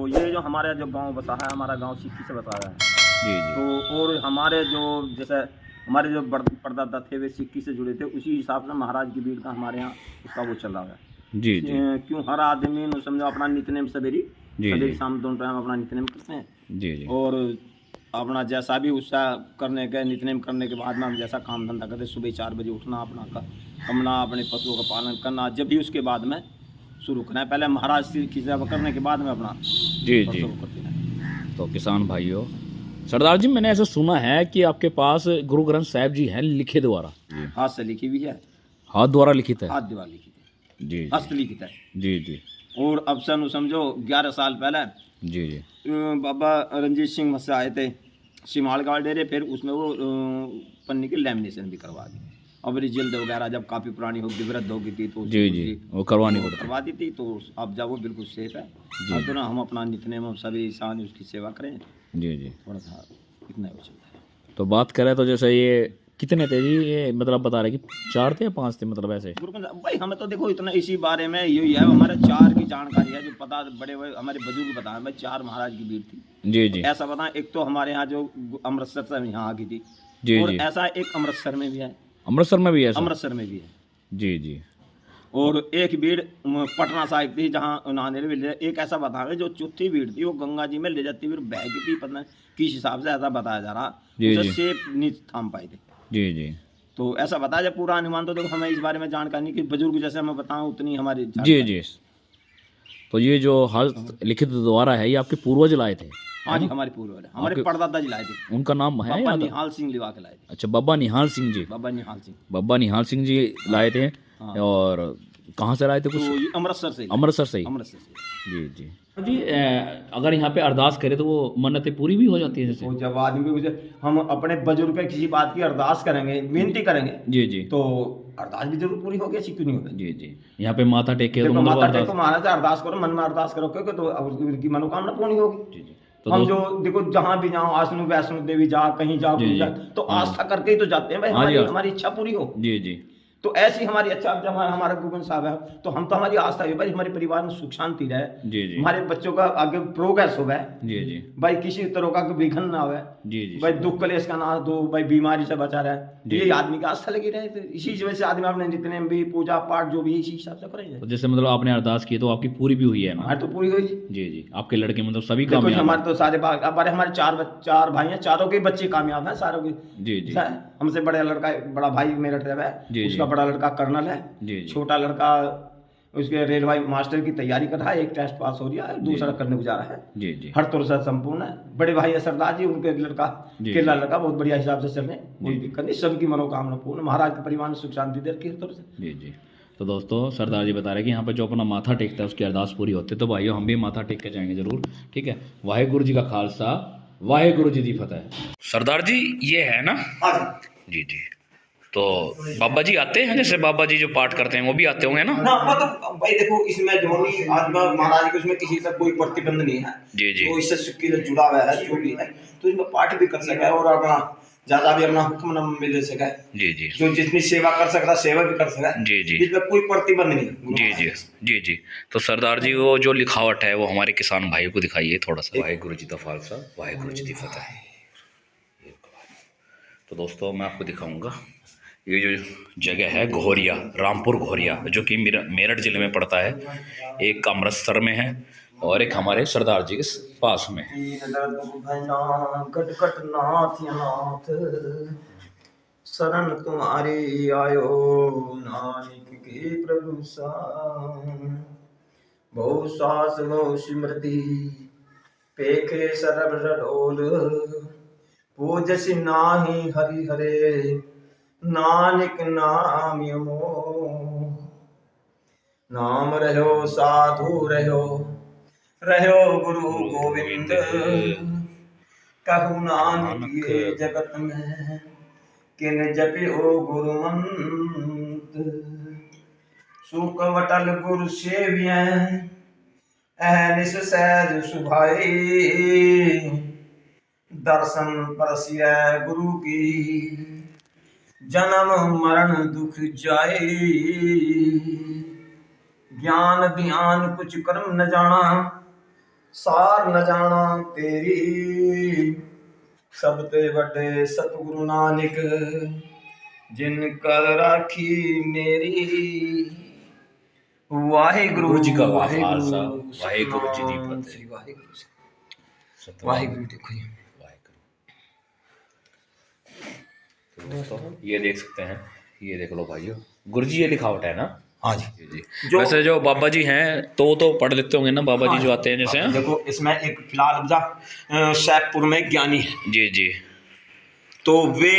तो ये जो हमारा जो गांव बसा है, हमारा गांव सिक्की से बसा है। जी जी तो और हमारे जो जैसे हमारे जो परदादा थे वे सिक्की से जुड़े थे, उसी हिसाब से महाराज की भीड़ का हमारे यहाँ उसका वो चल रहा है। जी जी क्यों हर आदमी न समझो अपना नित्यनेम जी सवेरी जी शाम दोनों टाइम अपना नित्यनेम करते हैं। जी जी और अपना जैसा भी उसका करने के नित्यनेम करने के बाद में हम जैसा काम धंधा करते, सुबह 4 बजे उठना, अपना अपने पशुओं का पालन करना, जब भी उसके बाद में शुरू करना है। पहले महाराज की सेवा करने के बाद में अपना जी जी। शुरू करते हैं। तो किसान भाइयों, सरदार जी मैंने ऐसा सुना है कि आपके पास गुरु ग्रंथ साहिब जी हैं लिखे द्वारा, हाथ से लिखी भी है, हाथ द्वारा लिखित है। हाथ द्वारा लिखी है, जी हस्त लिखित है। जी जी और अब सन समझो 11 साल पहले जी जी बाबा रंजीत सिंह मस्से आए थे सिमालगाड़ डेरे, फिर उसमें वो पन्नी की लैमिनेशन भी करवा दी। अब रिजल्ट वगैरह जब काफ़ी पुरानी होगी, वृद्ध होगी थी, तो जी जी वो करवानी पड़ती करवा दी थी। तो अब जब वो बिल्कुल सेफ है, अब तो ना हम अपना नित्यनेम सभी इंसान उसकी सेवा करें, जी जी। थोड़ा सा इतना वो चलता है। तो बात करें तो जैसे ये कितने थे जी, ये मतलब बता रहे कि 4 थे या 5 थे, मतलब ऐसे? भाई हमें तो देखो इतना इसी बारे में यही है, हमारे 4 की जानकारी है जो पता, बड़े बड़े हमारे बुजुर्ग बताए भाई 4 महाराज की भीड़ थी। जी जी ऐसा बताएं, एक तो हमारे यहाँ जो अमृतसर से यहाँ आ गई थी, जी और जी। ऐसा एक अमृतसर में भी है, अमृतसर में भी है? अमृतसर में भी है। जी जी। और एक भीड़ पटना साहिब थी जहाँ उन्होंने भी ले, एक ऐसा बतावे जो चौथी भीड़ थी वो गंगा जी में ले जाती हुई बह गई थी, पता नहीं किस हिसाब से ऐसा बताया जा रहा, जी उसे जी। सेफ नहीं थाम पाए थे। जी जी तो ऐसा बताया जब पूरा अनुमान, तो देखो हमें इस बारे में जानकारी नहीं कि बुजुर्ग जैसे हमें बताऊं उतनी हमारी जी जी। तो ये जो हस्त लिखित द्वारा है, ये आपके पूर्वज लाए थे? हाँ जी, हमारे पूर्वज है, हमारे परदादा जी लाए थे। उनका नाम है बाबा याद? निहाल सिंह लिवा के लाए थे। अच्छा, बाबा निहाल सिंह जी। बाबा निहाल सिंह, बाबा निहाल सिंह जी लाए थे। हाँ। और कहाँ से लाए थे? कुछ तो ये अमृतसर से, अमृतसर से ही? अमृतसर से। जी जी जी। अगर यहाँ पे अरदास करें तो वो मन्नतें पूरी भी हो जाती है जैसे? तो जब आदमी को हम अपने बुजुर्ग पे किसी बात की अरदास करेंगे, विनती करेंगे, जी जी। तो अरदास भी जरूर पूरी होगी, ऐसी क्यों नहीं होगी। जी जी। यहाँ पे माथा टेके तो देखो मतलब माता अरदास। टेको, महाराज से अरदास करो, मन में अरदास करो, क्योंकि तो उनकी मनोकामना पूरी होगी। जी जी। तो हम जो देखो जहाँ भी जाओ, आसनु वैष्णो देवी जा, कहीं जाओ, जी, कहीं जी। जा, तो आस्था करके ही तो जाते हैं भाई, हाँ जी, हमारी हमारी इच्छा पूरी हो। जी जी तो ऐसी हमारी अच्छा, जब हमारा गुरुग्रंथ साहब है, तो हम तो हमारी आस्था है भाई हमारे परिवार में सुख शांति रहे, जी जी हमारे बच्चों का आगे प्रोग्रेस हो गए जी जी भाई, किसी तरह का विघ्न ना हो जी जी। भाई, दुख कलेश का ना दो भाई, बीमारी से बचा रहे, जी। ये आदमी का आस्था लगी रहे। तो इसी वजह से आदमी अपने जितने भी पूजा पाठ जो भी इसी हिसाब से करेंगे। तो जैसे मतलब आपने अरदास की तो आपकी पूरी भी हुई है ना? हमारी तो पूरी हुई। जी जी। आपके लड़के मतलब सभी देखो कामयाब हमारे तो सारे हमारे 4 भाई हैं, चारों के बच्चे कामयाब हैं, सारों के। जी जी हमसे बड़ा लड़का, बड़ा भाई मेरा ड्राइवर है, जी, उसका जी। बड़ा लड़का कर्नल है, जी जी छोटा लड़का उसके रेलवे मास्टर की तैयारी कर रहा है, एक टेस्ट पास हो गया है, दूसरा करने को जा रहा है। जी जी हर तरह से संपूर्ण है। बड़े भाई है सरदार जी, उनके लड़का जी, केला जी। लड़का बहुत बढ़िया हिसाब से चल रहे हैं, कोई दिक्कत नहीं, सबकी मनोकामना पूर्ण, महाराज के परिवार में सुख शांति दे रखी है हर तरह से। जी जी। तो दोस्तों, सरदार जी बता रहे कि यहाँ पे जो अपना माथा टेकता है उसकी अरदास पूरी होती है। तो भाइयों, हम भी माथा टेक के जाएंगे जरूर, ठीक है। वाहेगुरु जी का खालसा, वाहेगुरु जी दी फतेह। सरदार जी ये है ना? जी जी। तो बाबा जी आते हैं, जैसे बाबा जी जो पाठ करते हैं वो भी आते होंगे ना? ना मतलब भाई देखो, इसमें जो नहीं आज महाराज के उसमें किसी से कोई प्रतिबंध नहीं है। जी जी तो इससे सिक्की से जुड़ा हुआ है जो भी है, तो इसमें पाठ भी कर सके और अपना ज्यादा भी अपना हुक्म न मिल सके। जी जी। जो जितनी सेवा कर सकता सेवा भी कर सके। जी जी। इसमें कोई प्रतिबंध नहीं। जी जी जी जी। तो सरदार जी वो जो लिखावट है वो हमारे किसान भाइयों को दिखाइए थोड़ा सा। वाहेगुरु जी का खालसा, वाहेगुरु जी की फतेह। तो दोस्तों, मैं आपको दिखाऊंगा ये जो जगह है घोरिया, रामपुर घोरिया, जो कि मेरठ जिले में पड़ता है। एक अमृतसर में है और एक हमारे सरदार जी के पास में। शरण तुम्हारी आयो नानक के प्रभु सा, बहु सास बहु स्मृति पेखे सरब रडोल, पूजस नाही हरि हरे नानक नाम यमो, नाम रहो साधु रहो गुरु गोविंद, कहु नानक ये जगत में किन जपियो गुरु मंत्र, सुख वटल गुरु सेविय अहनिस सहज सुभाई, दर्शन परसिय गुरु की जन्म मरण दुख जाए, ज्ञान ध्यान कुछ कर्म न जाना, सार न जाना तेरी सब ते बड़े सतगुरु नानक जिन कर राखी मेरी वाहिगुरु गुरु जी का वाहिगुरु खालसा वाहिगुरु जी दी सतनाम फतेह। श्री वाहिगुरु जी। सतनाम वाहिगुरु देखो ये वाहिगुरु। तो दोस्तों ये देख सकते हैं, ये देख लो भाइयों, गुरु जी ये लिखावट है ना। हाँ जी जी जो वैसे जो बाबा जी हैं तो पढ़ लेते होंगे ना बाबा जी जो आते हैं जैसे। देखो इसमें एक फिलहाल सैदपुर में ज्ञानी है जी जी तो वे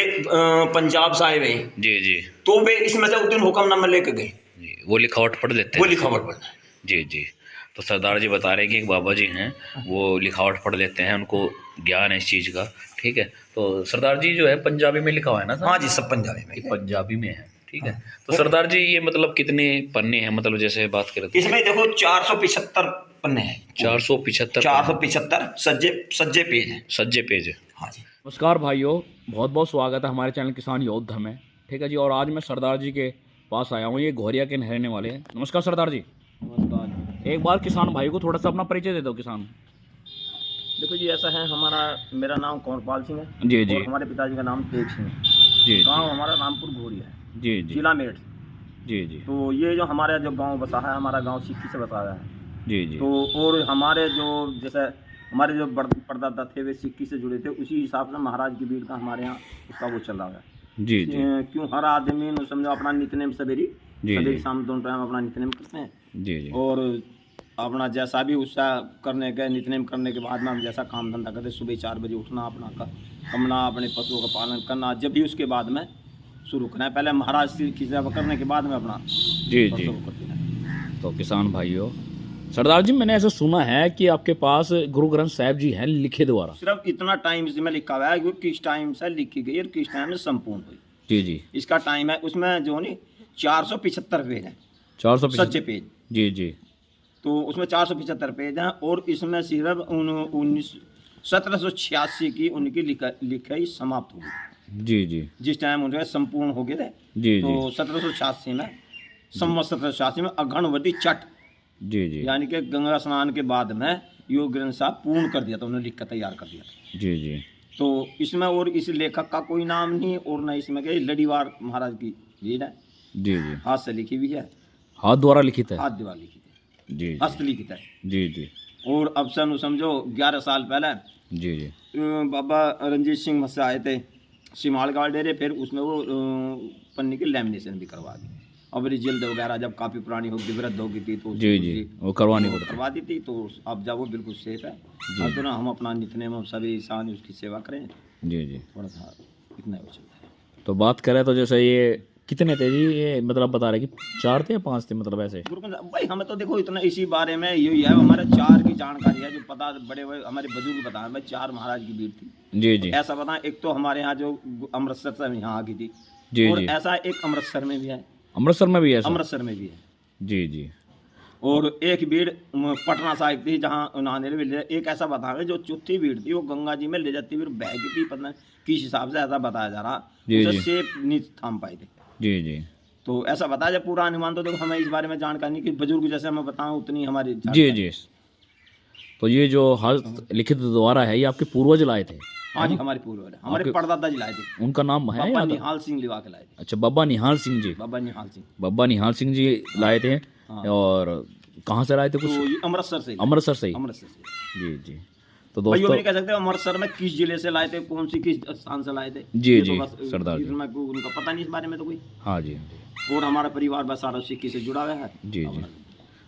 पंजाब से आए हुए हैं, जी जी तो वे इसमें से उस दिन हुक्मनामा लेके गए, जी वो लिखावट पढ़ लेते वो हैं। लिखावट पढ़ना। जी जी। तो सरदार जी बता रहे हैं कि एक बाबा जी हैं वो लिखावट पढ़ लेते हैं, उनको ज्ञान है इस चीज़ का। ठीक है, तो सरदार जी जो है पंजाबी में लिखा हुआ है ना सर। हाँ जी सब पंजाबी में। ये पंजाबी में है। ठीक है, तो सरदार जी ये मतलब कितने पन्ने हैं, मतलब जैसे बात करें तो इसमें देखो 475 पन्ने हैं। 475 475 सज्जे पेज हैं। सज्जे पेज है। हाँ जी नमस्कार भाइयों, बहुत बहुत स्वागत है हमारे चैनल किसान योद्धा में। ठीक है जी, और आज मैं सरदार जी के पास आया हूँ, ये घोरिया के रहने वाले हैं। नमस्कार सरदार जी। नमस्कार। एक बार किसान भाई को थोड़ा सा अपना परिचय दे दो किसान। देखो जी ऐसा है, मेरा नाम कंवरपाल सिंह है जी जी और हमारे पिताजी का नाम तेज सिंह है। जी गांव हमारा रामपुर घोरिया है, जी जी जिला मेरठ। जी जी तो ये जो हमारा जो गांव बसा है, हमारा गांव सिक्की से बसा है। जी जी तो और हमारे जो जैसे हमारे जो परदादा थे वे सिक्की से जुड़े थे, उसी हिसाब से महाराज की बीड़ का हमारे यहाँ उसका वो चल रहा है। जी जी क्यों हर आदमी ने समझो अपना नित्यनेम जी सवेरी शाम दोनों टाइम अपना नित्यनेम करते हैं जी जी और अपना जैसा भी उत्साह करने के नित्यनेम करने के बाद में हम जैसा काम धंधा करते, सुबह 4 बजे उठना, अपना कमना, अपने पशुओं का पालन करना, जब भी उसके बाद में शुरू करना है। पहले महाराज की सेवा करने के बाद में अपना जी जी। पशुओं को करते हैं। तो किसान भाइयों, सरदार जी मैंने ऐसा सुना है कि आपके पास गुरु ग्रंथ साहिब जी हैं लिखे द्वारा। सिर्फ इतना टाइम इसमें लिखा हुआ है कि किस टाइम से लिखी गई और किस टाइम में संपूर्ण हुई। जी जी। इसका इसका टाइम है उसमें जो नहीं 475 पेज है, 475 सच्चे पेज। जी जी तो उसमें 475 पेज हैं और इसमें सिर्फ 1786 की उनकी लिखाई समाप्त हो गई। जी जी जिस टाइम उनके संपूर्ण हो गए थे जी तो जी 1786 में संवत 1786 में अघनवती छठ जी जी यानी कि गंगा स्नान के बाद में योग ग्रंथ साहब पूर्ण कर दिया था, उन्होंने लिख कर तैयार कर दिया था। जी जी तो इसमें और इस लेखक का कोई नाम नहीं और न इसमें के लड़ीवार महाराज की लीड है, जी जी हाथ से लिखी हुई है, हाथ द्वारा लिखित है। हाथ दीवार लिखी थी, जी जी हस्तलिखित है। जी जी और अब सन समझो 11 साल पहले जी जी बाबा रंजीत सिंह मस्से आए थे सिमाल का डेरे, फिर उसमें वो पन्नी की लैमिनेशन भी करवा दी। अब रिजल्ट वगैरह जब काफ़ी पुरानी होगी, वृद्ध हो गई थी तो जी जी वो करवानी पड़ती। करवा दी थी, तो अब जब वो बिल्कुल सेफ है। अब तो ना हम अपना नितने में सभी इंसान उसकी सेवा करें, जी जी। थोड़ा सा इतना हो चलता है। तो बात करें तो जैसे ये कितने थे जी, ये मतलब बता रहे कि 4 थे या 5 थे, मतलब ऐसे। गुरुकुल भाई हमें तो देखो इतना इसी बारे में यही है, हमारे 4 की जानकारी है जो पता, बड़े बड़े हमारे बुजुर्ग बताए भाई 4 महाराज की भीड़ थी। जी जी ऐसा बताएं, एक तो हमारे यहाँ जो अमृतसर से यहाँ आ गई थी, जी और जी। ऐसा एक अमृतसर में भी है, अमृतसर में भी है सर? अमृतसर में भी है। जी जी और एक भीड़ पटना साहिब थी जहाँ उन्होंने भी ले, एक ऐसा बताया जो चौथी भीड़ थी वो गंगा जी में ले जाती हुई बह गई थी, पता नहीं किस हिसाब से ऐसा बताया जा रहा, जी, उसे जी। सेफ नहीं थाम पाए थे। जी जी तो ऐसा बताया जब पूरा अनुमान, तो देखो हमें इस बारे में जानकारी नहीं कि बुजुर्ग जैसे मैं बताऊं उतनी हमारी जी जानकारी। जी। तो ये जो हस्त लिखित द्वारा है ये आपके पूर्वज लाए थे? हाँ जी हमारे पूर्वज है, हमारे आपके- परदादा जी लाए थे, उनका नाम है बाबा याद? निहाल सिंह लिवा के लाए थे। अच्छा, बाबा निहाल सिंह जी। बाबा निहाल सिंह, बाबा निहाल सिंह जी लाए थे। हाँ। और कहाँ से लाए थे? तो कुछ ये अमृतसर से ही लाए। अमृतसर से ही? अमृतसर से। जी जी। तो भाई वो दोस्तों नहीं कह सकते अमृतसर में किस जिले से लाए थे, कौन सी किस स्थान से लाए थे। जी, ये जी, तो बस सरदार जी। इसमें कोई उनका पता नहीं इस बारे में तो कोई। हाँ जी हाँ जी और हमारा परिवार बस सारा सिक्की से जुड़ा हुआ है। जी जी।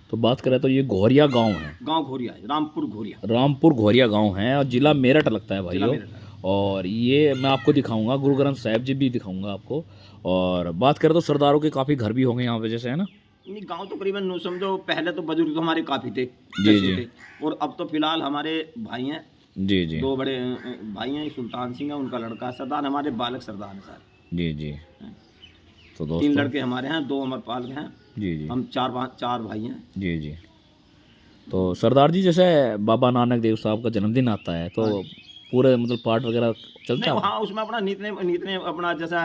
तो बात करें तो ये घोरिया गांव है, गांव घोरिया है, रामपुर घोरिया, रामपुर घोरिया गांव है और जिला मेरठ लगता है जिला भाइयों। मेरठ है। और ये मैं आपको दिखाऊंगा, गुरु ग्रंथ साहिब जी भी दिखाऊंगा आपको। और बात करें तो सरदारों के काफ़ी घर भी होंगे यहाँ पे जैसे, है ना? नहीं गांव तो करीबन नो समझो, पहले तो बुजुर्ग तो हमारे काफ़ी थे, जी, 10 जी। थे। और अब तो फिलहाल हमारे भाई हैं, जी जी 2 बड़े भाई हैं, सुल्तान सिंह है उनका लड़का सरदार, हमारे बालक सरदार है सर। जी जी। तो 3 दोस्तों लड़के हमारे हैं, 2 अमरपाल के हैं, जी जी हम 4 भाई हैं। जी जी। तो सरदार जी जैसे बाबा नानक देव साहब का जन्मदिन आता है तो पूरे मतलब पाठ वगैरह चलता नहीं है? हाँ उसमें अपना नितने अपना जैसा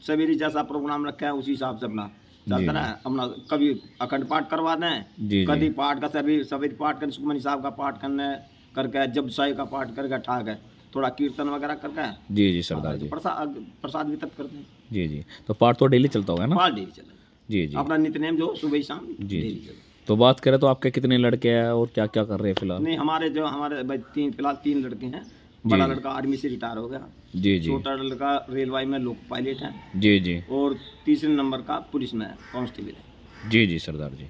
सवेरी जैसा प्रोग्राम रखा है उसी हिसाब से अपना चलता ना अपना कभी अखंड पाठ करवा दें, जी कभी पाठ का सभी पाठ कर सुखमनी साहब का पाठ करने करके जब साई का पाठ करके ठा गए, थोड़ा कीर्तन वगैरह करके जी सरदार जी। प्रसाद प्रसाद वितरित करते हैं। जी तो पाठ तो डेली चलता होगा ना? पाठ डेली चले, जी अपना नित्यनेम जो सुबह शाम जी डेली चले। तो बात करें तो आपके कितने लड़के हैं और क्या क्या कर रहे हैं फिलहाल? नहीं हमारे भाई फिलहाल 3 लड़के हैं। बड़ा लड़का आर्मी से रिटायर हो गया, जी छोटा लड़का रेलवे में लोको पायलट है, जी और तीसरे नंबर का पुलिस में कांस्टेबल है। जी सरदार जी।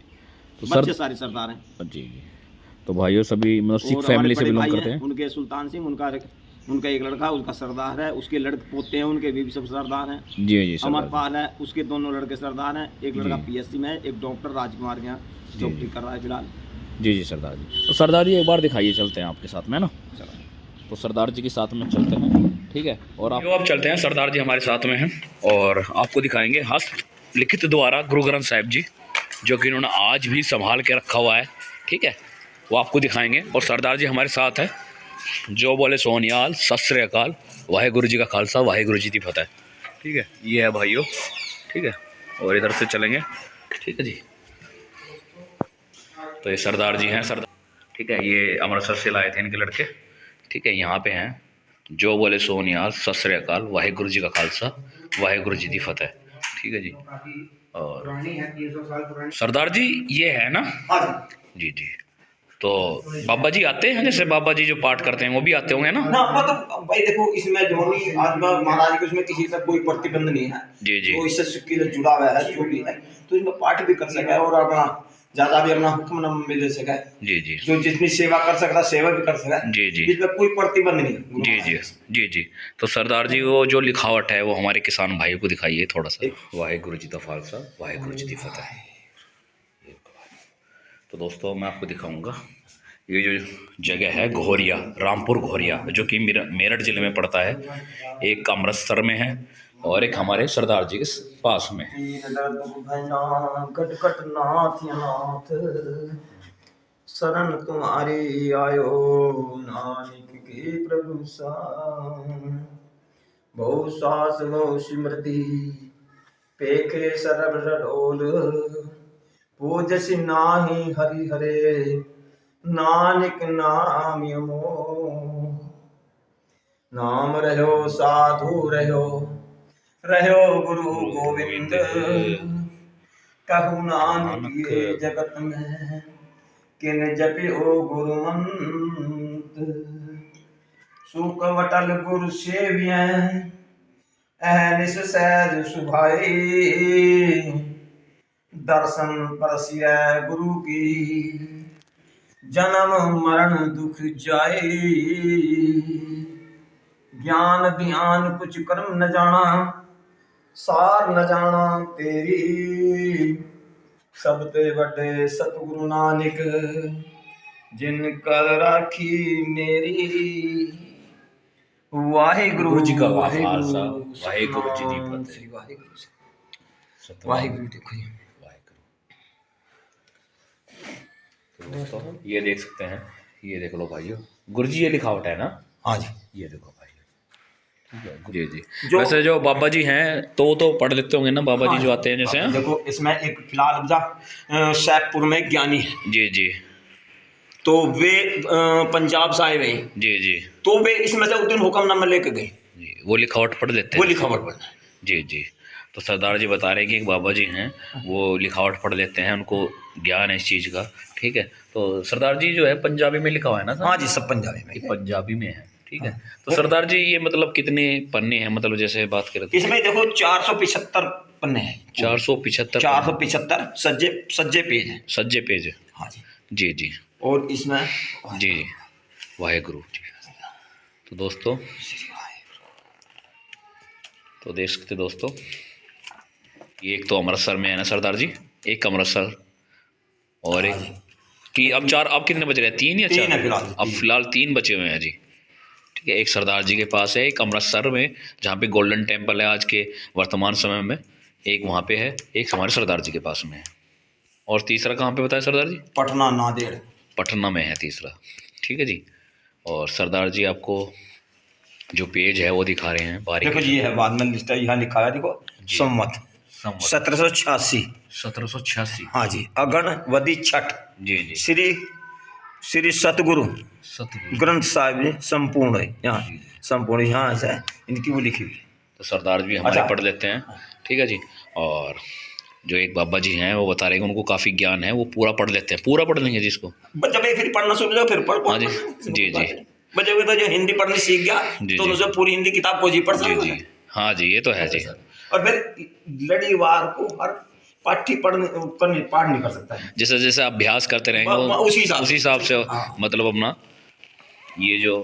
तो बच्चे सारे सरदार हैं। जी। तो भाइयों सभी मतलब सिख और फैमिली से हमारे बड़े बिलोंग भाई करते हैं? उनके सुल्तान सिंह, उनका एक लड़का उसका सरदार है, उसके लड़के पोते हैं उनके भी सब सरदार हैं। जी सरदार अमरपाल है, उसके दोनों लड़के सरदार हैं। एक लड़का पीएससी में है, एक डॉक्टर राजकुमार के यहाँ चौकड़ी कर रहा है फिलहाल। जी सरदार जी। तो सरदार जी एक बार दिखाइए, चलते हैं आपके साथ में ना। चलो तो सरदार जी के साथ में चलते हैं, ठीक है। और आप चलते हैं, सरदार जी हमारे साथ में हैं और आपको दिखाएंगे हस्त लिखित द्वारा गुरु ग्रंथ साहिब जी, जो कि इन्होंने आज भी संभाल के रखा हुआ है, ठीक है, वो आपको दिखाएंगे। और सरदार जी हमारे साथ है, जो बोले सोनियाल, सत श्री अकाल, वाहेगुरु जी का खालसा, वाहेगुरु जी की फतेह, ठीक है। ये है भाइयों, ठीक है। और इधर से चलेंगे, ठीक है जी। तो ये सरदार जी हैं, सरदार, ठीक है। ये अमृतसर से लाए थे इनके लड़के, ठीक है। यहाँ पे हैं, जो बोले सोनियाल, सत श्री अकाल, वाहेगुरु जी का खालसा, वाहेगुरु जी की फतेह, ठीक है जी। और सरदार जी ये है ना? जी। तो बाबा जी आते हैं, जैसे बाबा जी जो पाठ करते हैं वो भी आते होंगे ना? मतलब भाई देखो, इसमें जो नहीं आत्मा महाराज के उसमें किसी से कोई प्रतिबंध नहीं है। जी तो इससे सिक्की से जुड़ा हुआ है जो भी है, तो इसमें पाठ भी कर सके और अपना ज्यादा भी अपना हुक्म न मिल सके। जी जो जितनी सेवा कर सकता सेवा भी कर सके। जी इसमें कोई प्रतिबंध नहीं। जी। तो सरदार जी वो जो लिखावट है वो हमारे किसान भाइयों को दिखाइए थोड़ा सा। वाहेगुरु जी का खालसा, वाहेगुरु जी की फतेह। तो दोस्तों मैं आपको दिखाऊंगा, ये जो जगह है घोरिया, रामपुर घोरिया, जो कि मेरठ जिले में पड़ता है। एक अमृतसर में है और एक हमारे सरदार जी के पास में। शरण तुम्हारी आयो नानक के प्रभु बहु सास बहु स्मृति पेखे सरब डोल पूजस नाही हरि हरे नानक नाम यमो नाम रहो साधु रहो गुरु गोविंद कहु नानक ये जगत में किन जपियो गुरु मंत्र सुख वटल गुरु सेव्य अहनिस सहज सुभाई दर्शन परसिय गुरु की जन्म मरण दुख जाए ज्ञान ध्यान कुछ कर्म न जाना सार न जाना तेरी सबते बड़े सतगुरु नानक जिन कर राखी मेरी वाहेगुरु जी का खालसा, वाहेगुरु जी की फतेह। वाहेगुरु देखो तो दोस्तों ये देख सकते हैं, ये देख लो भाइयों, गुरु जी ये लिखावट है ना? हाँ जी, ये देखो भाई। जी। वैसे जो बाबा जी हैं तो पढ़ लेते होंगे ना बाबा जी जो आते हैं जैसे? देखो इसमें एक फिलहाल सैदपुर में ज्ञानी है। जी। तो वे पंजाब से आए हुए हैं। जी। तो वे इसमें से उस दिन हुक्मनामा लेके गए, वो लिखावट पढ़ लेते हैं? वो लिखावट पढ़। जी। तो सरदार जी बता रहे हैं कि एक बाबा जी हैं, वो लिखावट पढ़ लेते हैं, उनको ज्ञान है इस चीज़ का, ठीक है। तो सरदार जी जो है पंजाबी में लिखा हुआ है ना? हाँ जी, सब पंजाबी में, पंजाबी में है, ठीक है। तो सरदार जी ये मतलब कितने पन्ने हैं, मतलब जैसे बात करें इसमें देखो 475 पन्ने हैं। 475 सज्जे पेज है। सज्जे पेज है, हाँ जी। जी। और इसमें जी वाहेगुरु जी। तो दोस्तों तो देख सकते दोस्तों, ये एक तो अमृतसर में है ना सरदार जी, एक अमृतसर और एक कि अब कितने बज रहे हैं? 3 या 4? अब फिलहाल 3 बचे हुए हैं जी, ठीक है। एक सरदार जी के पास है, एक अमृतसर में जहाँ पे गोल्डन टेम्पल है आज के वर्तमान समय में, एक वहाँ पे है, एक हमारे सरदार जी के पास में है, और तीसरा कहाँ पे बताया सरदार जी? पटना नांदेड़, पटना में है तीसरा, ठीक है जी। और सरदार जी आपको जो पेज है वो दिखा रहे हैं बारीक। देखो जी, है बाद में लिस्ट है, यहाँ लिखा है देखो संवत संवत 1786। 1786। हाँ जी। अगणवदी छठ। जी जी। श्री श्री सतगुरु सतगुरु ग्रंथ साहिब जी संपूर्ण है यहाँ, संपूर्ण यहाँ से इनकी वो लिखी हुई। तो सरदार जी हमारे अच्छा। पढ़ लेते हैं, ठीक है जी। और जो एक बाबा जी हैं वो बता रहे हैं कि उनको काफ़ी ज्ञान है, वो पूरा पढ़ लेते हैं, पूरा पढ़ लेंगे जिसको। जब एक फिर पढ़ना शुरू फिर पढ़ हाँ जी जी जी बच्चे तो जो हिंदी पढ़नी सीख गया जी तो जी। उसे पूरी हिंदी किताब को जी पढ़ जी सकता जी। है। हाँ जी, ये तो है जी। और फिर लड़ीवार को हर पाठ्य पढ़ने पाठ नहीं कर सकता है। जैसे जैसे आप अभ्यास करते रहेंगे उसी हिसाब से हाँ। मतलब अपना ये जो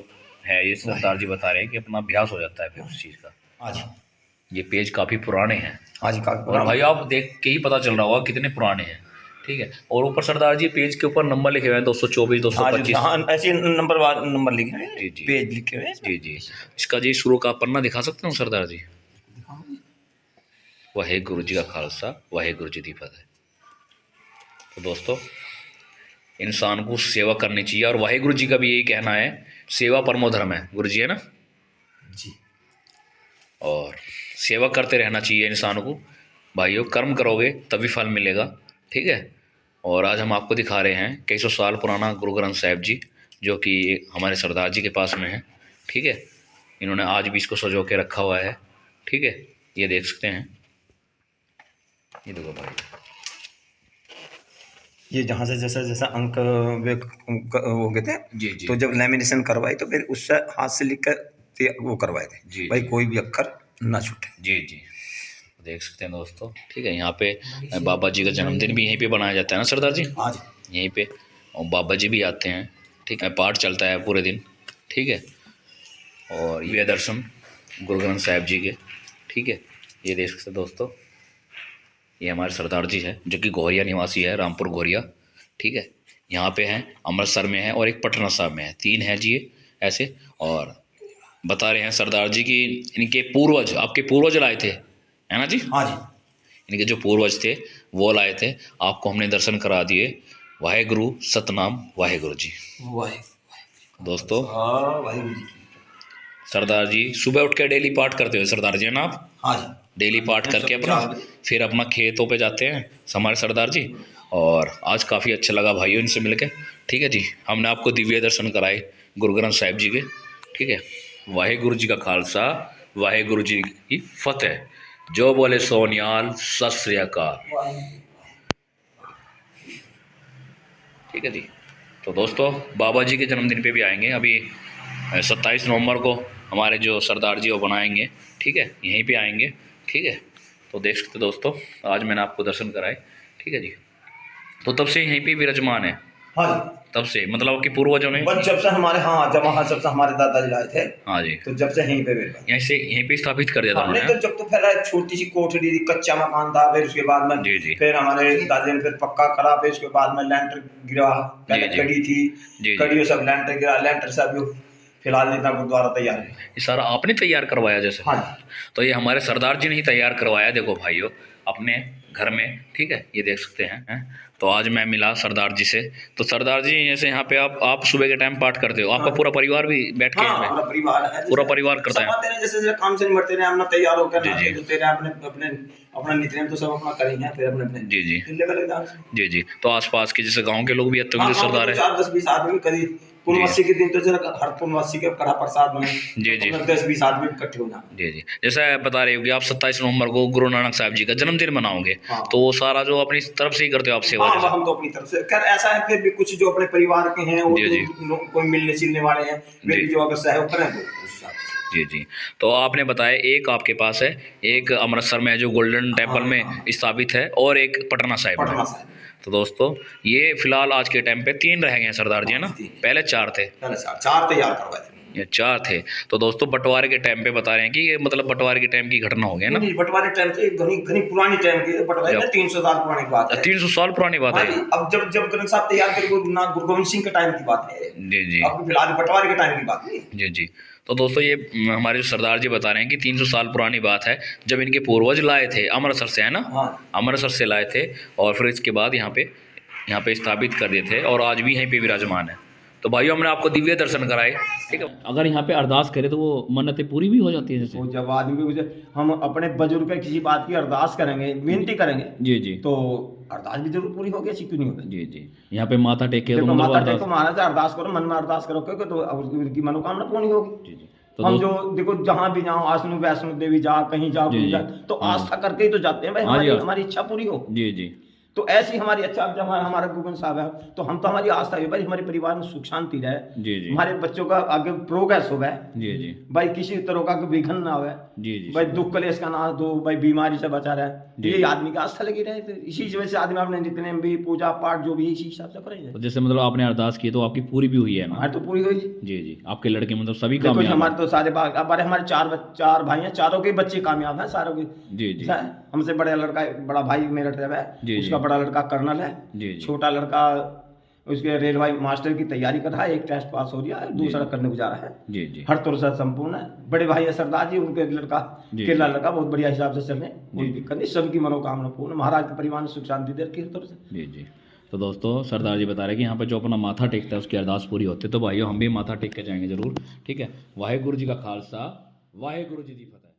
है, ये सरदार जी बता रहे हैं कि अपना अभ्यास हो जाता है फिर उस चीज़ का। हाँ जी। ये पेज काफ़ी पुराने हैं। हाँ जी। और भाई आप देख के ही पता चल रहा होगा कितने पुराने हैं, ठीक है। और ऊपर सरदार जी पेज के ऊपर नंबर लिखे हुए हैं 224 225। हाँ ऐसे नंबर लिखे हैं, जी जी पेज लिखे हुए हैं। जी जी। इसका जी शुरू का पन्ना दिखा सकते हो सरदार जी? वाहेगुरु जी का खालसा वाहेगुरु जी की फतेह। तो दोस्तों इंसान को सेवा करनी चाहिए, और वाहेगुरु जी का भी यही कहना है, सेवा परमो धर्म है, गुरु जी है ना जी। और सेवा करते रहना चाहिए इंसान को। भाइयों कर्म करोगे तभी फल मिलेगा, ठीक है। और आज हम आपको दिखा रहे हैं कई सौ साल पुराना गुरु ग्रंथ साहिब जी, जो कि हमारे सरदार जी के पास में है, ठीक है। इन्होंने आज भी इसको सजो के रखा हुआ है, ठीक है। ये देख सकते हैं, ये देखो भाई, ये जहाँ से जैसा जैसा अंक वे हो गए थे जी जी। तो जब लेमिनेशन करवाई तो फिर उससे हाथ से लिख कर वो करवाए थे जी भाई जी। कोई भी अक्षर ना छूटे। जी जी। देख सकते हैं दोस्तों, ठीक है। यहाँ पे बाबा जी का जन्मदिन भी यहीं पे मनाया जाता है ना सरदार जी? हाँ जी। यहीं पे, और बाबा जी भी आते हैं, ठीक है। पाठ चलता है पूरे दिन, ठीक है। और ये दर्शन गुरु ग्रंथ साहिब जी के, ठीक है। ये देख सकते हैं दोस्तों, ये हमारे सरदार जी है जो कि गौरिया निवासी है, रामपुर गौरिया, ठीक है। यहाँ पे हैं, अमृतसर में है और एक पटना साहब में है, 3 है जी ये ऐसे। और बता रहे हैं सरदार जी कि इनके पूर्वज, आपके पूर्वज लाए थे, है ना जी? हाँ जी। इनके जो पूर्वज थे वो लाए थे, आपको हमने दर्शन करा दिए। वाहेगुरु सतनाम वाहेगुरु जी। दोस्तों वाहेगुरु जी। सरदार जी सुबह उठ के डेली पाठ करते हो सरदार जी, है ना आप? हाँ जी। डेली पाठ करके अपना फिर अपना खेतों पे जाते हैं हमारे सरदार जी। और आज काफ़ी अच्छा लगा भाइयों इनसे मिलके, ठीक है जी। हमने आपको दिव्य दर्शन कराए गुरु ग्रंथ साहिब जी के, ठीक है। वाहेगुरु जी का खालसा वाहेगुरु जी की फतेह। जो बोले सोनियाल सत श्री अकाल, ठीक है जी। तो दोस्तों बाबा जी के जन्मदिन पे भी आएंगे, अभी 27 नवंबर को हमारे जो सरदार जी वो बनाएंगे, ठीक है, यहीं पे आएंगे, ठीक है। तो देख सकते दोस्तों आज मैंने आपको दर्शन कराए, ठीक है जी। तो तब से यहीं पे विराजमान है? हाँ जी। तब से मतलब कि पूर्वजों ने, बस जब से हमारे जब से हमारे दादाजी लाए थे, हाँ जी, तो जब से यहीं पे यहीं पे स्थापित कर दिया था हमने। हमने। तो जब तो फिर छोटी सी कोठरी थी, कच्चा मकान था, फिर उसके बाद में जी जी फिर हमारे दादी ने फिर पक्का करा, फिर उसके बाद में लेंटर गिरा, पहले जी जी। कड़ी थी, जी जी। कड़ी सब लेंटर गिरा, लेंटर से अभी फिलहाल इतना गुरुद्वारा तैयार है। ये सारा आपने तैयार करवाया जैसे? हाँ। तो ये हमारे सरदार जी ने ही तैयार करवाया, देखो भाइयों, अपने घर में, ठीक है। ये देख सकते हैं। तो आज मैं मिला सरदार जी से, तो सरदार जी जैसे यहाँ पे आप सुबह के टाइम पाठ करते हो, आपका पूरा परिवार भी बैठ के हाँ, पूरा परिवार है, पूरा परिवार करता है? जैसे जैसे काम से निपटते रहे, अपना तैयार होकर जी जी। तो तेरे अपने अपने अपना नित्यनेम तो सब अपना करेंगे, फिर अपने अपने जी जी लेवल। जी जी। तो आसपास के जैसे गांव के लोग भी आते होंगे जो सरदार है? 4-10-20 आदमी करीब पूर्णवासी के दिन तो जरा हर पूर्णवासी के कड़ा प्रसाद बने, जी जी। 10-20 आदमी इकट्ठे हो जाए। जी जी। जैसा बता रहे हो कि आप 27 नवंबर को गुरु नानक साहब जी का जन्मदिन मनाओगे, हाँ। तो वो सारा जो अपनी तरफ से ही करते हो आप सेवा? हाँ, हम तो अपनी तरफ से खैर ऐसा है, फिर भी कुछ जो अपने परिवार के हैं वो जी जी। कोई मिलने चिलने वाले हैं, वे भी जो अगर सहयोग करें तो उस हिसाब से। जी जी। तो आपने बताया एक आपके पास है, एक अमृतसर में जो गोल्डन टेम्पल में स्थापित है, और एक पटना साहिब में। तो दोस्तों ये फिलहाल आज के टाइम पे 3 रह गए हैं सरदार जी, है ना? पहले 4 थे। पहले 4 तैयार करवाए थे। ये 4 थे। तो दोस्तों बंटवारे के टाइम पे बता रहे हैं कि ये मतलब बंटवारे के टाइम की घटना हो गई ना? नहीं, बंटवारे टाइम से घनी पुरानी टाइम की बंटवारे 300 साल पुरानी बात है। 300 साल पुरानी बात है। अब जब ग्रंथ साहब तैयार करे गुरु गोविंद सिंह के टाइम की बात है। जी जी। अब फिलहाल बंटवारे के टाइम की बात नहीं। जी जी। तो दोस्तों ये हमारे जो सरदार जी बता रहे हैं कि 300 साल पुरानी बात है, जब इनके पूर्वज लाए थे अमृतसर से, है ना? हाँ। अमृतसर से लाए थे और फिर इसके बाद यहाँ पे स्थापित कर दिए थे, और आज भी यहीं पे विराजमान है। तो भाइयों हमने आपको दिव्य दर्शन कराए, ठीक है। अगर यहाँ पे अरदास करे तो वो मन्नतें पूरी भी हो जाती है जैसे? तो जब आदमी को हम अपने बुजुर्ग के किसी बात की अरदास करेंगे, विनती करेंगे, जी जी, तो अरदास भी जरूर पूरी होगी, ऐसी क्यों नहीं होगी। जी जी। यहाँ पे माथा टेके तो देखो मतलब माता अरदास, टेको, महाराज से अरदास करो, मन में अरदास करो, क्योंकि तो उनकी मनोकामना पूरी होगी। जी जी। तो हम दोस्त- जो देखो जहाँ भी जाओ, आसनु वैष्णो देवी जा, कहीं जाओ, जी, कहीं जी। जा, तो आस्था करके ही तो जाते हैं भाई, हाँ जी, हमारी आस्था। हमारी इच्छा पूरी हो। जी जी, तो ऐसी हमारी अच्छा, जब हमारा गुगन साहब है, तो हम तो हमारी आस्था है भाई, हमारे परिवार में सुख शांति रहे, जी जी, हमारे बच्चों का आगे प्रोग्रेस हो गए जी जी, भाई, किसी तरह का कोई विघ्न ना हो जी जी, भाई, दुख कलेश का ना दो भाई, बीमारी से बचा रहे, जी। ये आदमी की आस्था लगी रहे। तो इसी वजह से आदमी अपने जितने भी पूजा पाठ जो भी इसी हिसाब से करेंगे। तो जैसे मतलब आपने अरदास की तो आपकी पूरी भी हुई है ना? हमारी तो पूरी हुई जी। जी जी, आपके लड़के मतलब सभी देखो जी, कामयाब हमारे हैं? तो सारे हमारे चार भाई हैं, चारों के बच्चे कामयाब हैं, सारों के। जी जी, हमसे बड़ा लड़का, बड़ा भाई मेरठ है, जी, उसका जी। बड़ा लड़का कर्नल है, जी जी, छोटा लड़का उसके रेलवे मास्टर की तैयारी कर रहा है, एक टेस्ट पास हो गया है, दूसरा करने को जा रहा है। जी जी, हर तरह से संपूर्ण है। बड़े भाई है सरदार जी, उनके लड़का जी, केला लड़का बहुत बढ़िया हिसाब से चल रहे, जी। कोई दिक्कत नहीं, सबकी मनोकामना पूर्ण, महाराज के परिवार में सुख शांति दे रखी है हर तरह से। जी जी। तो दोस्तों सरदार जी बता रहे हैं कि यहाँ पे जो अपना माथा टेकता है उसकी अरदास पूरी होती है। तो भाइयों हम भी माथा टेक के जाएंगे जरूर, ठीक है। वाहेगुरु जी का खालसा, वाहेगुरु जी की फतेह।